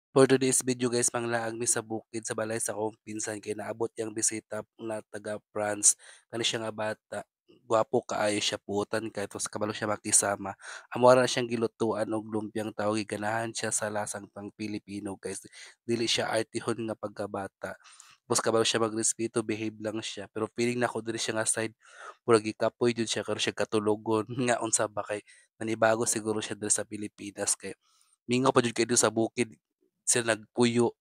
For today's video guys, manglaag mi sa bukid sa balay sa akong pinsan kay naabot yang bisita na taga France. Kani siya nga bata, gwapo kaayo siya puutan kay tapos kabalo siya makisama. Amo ra siyang gilutuan og lumpiang tawag ganahan siya sa lasang pang Pilipino guys. Dili siya artihon nga pagkabata. Tapos kabalo siya magrespeto, behave lang siya. Pero feeling nako diri siya nga side murag gikapoy jud siya karon siya katulogon nga unsa ba kay nanibago siguro siya diri sa Pilipinas kay mingaw pa jud kay dito sa bukid sila nagpuyo,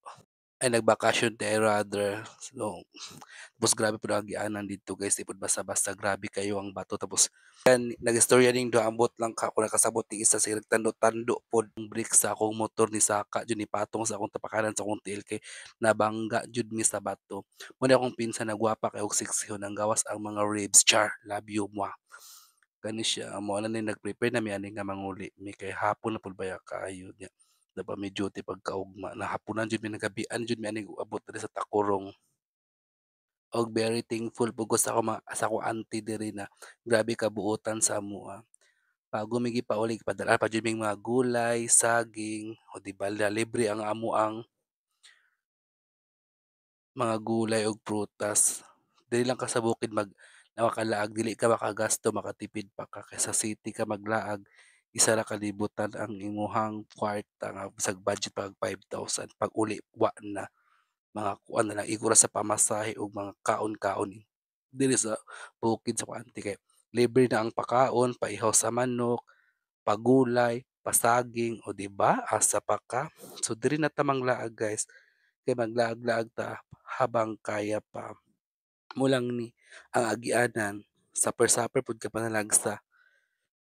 ay nagbakasyon day rather. So, tapos grabe pud ang agianan dito guys, di pud basta-basta, grabe kayo ang bato tapos yan nagistorya ning duha ambot lang ka ako nakasabot ni isa sa nagtando-tando pod ang brake sa akong motor ni saka jud ni patong sa akong tapakanan sa akong tiil kay nabangga jud mi sa bato. Mo akong pinsan na gwapa kay og seksyon ang gawas ang mga ribs, char, love you, mwah. Kani siya amo na ni nag-prepare na mi ani nga manguli mi kay hapon na pud baya kaayo nya. Da pa may duty pagkaugma na hapunan jud mi nagabian jud mi ani abot diri sa Takurong. Og very thankful pud ko sa ako sa akong auntie diri na grabe kabuotan sa amoa. Bago mi gipauli gipadala pa jud ming mga gulay, saging, o di ba libre ang amo ang mga gulay ug prutas. Dili lang ka sa bukid makalaag, dili ka makagasto, makatipid pa ka. Kay sa city ka maglaag, isa ra kalibutan ang imuhang kwarta nga bisag budget pa kag 5,000 pag uli wa na. Mga kuan na lang igura sa pamasahe ug mga kaon-kaon diri sa bukid sa kuan kay libre na ang pakaon, paihaw sa manok, pagulay, pasaging, o 'di ba asa pa ka. So diri na ta manglaag guys, kay maglaag-laag ta habang kaya pa. Mo lang ni ang agianan supper-supper pud ka panalagsa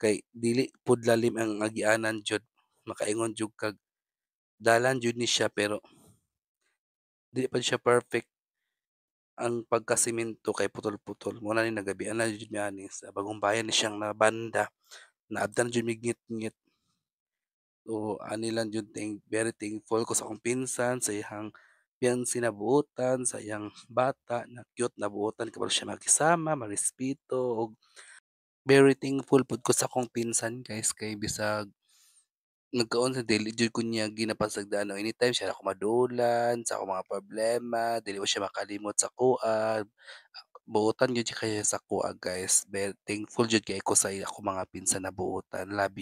kay dili pud lalim ang agianan jud makaingon jud kag dalan jud ni siya pero dili pa siya perfect ang pagkasemento kay putol-putol muna ni nagabian na jud mi ani sa bagong bayan ni siyang nabanda naabtan jud mi ngit-ngit. So ani lang jud very thankful ko sa akong pinsan sa iyang fiance na buotan, sa iyang bata na cute na buotan kabalo siya makisama, marespeto ug very thankful pud ko sa akong pinsan guys kay bisag nagkaon sa dili jud ko niya ginapasagdan anytime siya ako madulan sa akong mga problema, dili ko siya makalimot sa kuan. Buotan gyud siya kaya sa kuha guys, very thankful jud kay ko sa akong mga pinsan na buotan, love you.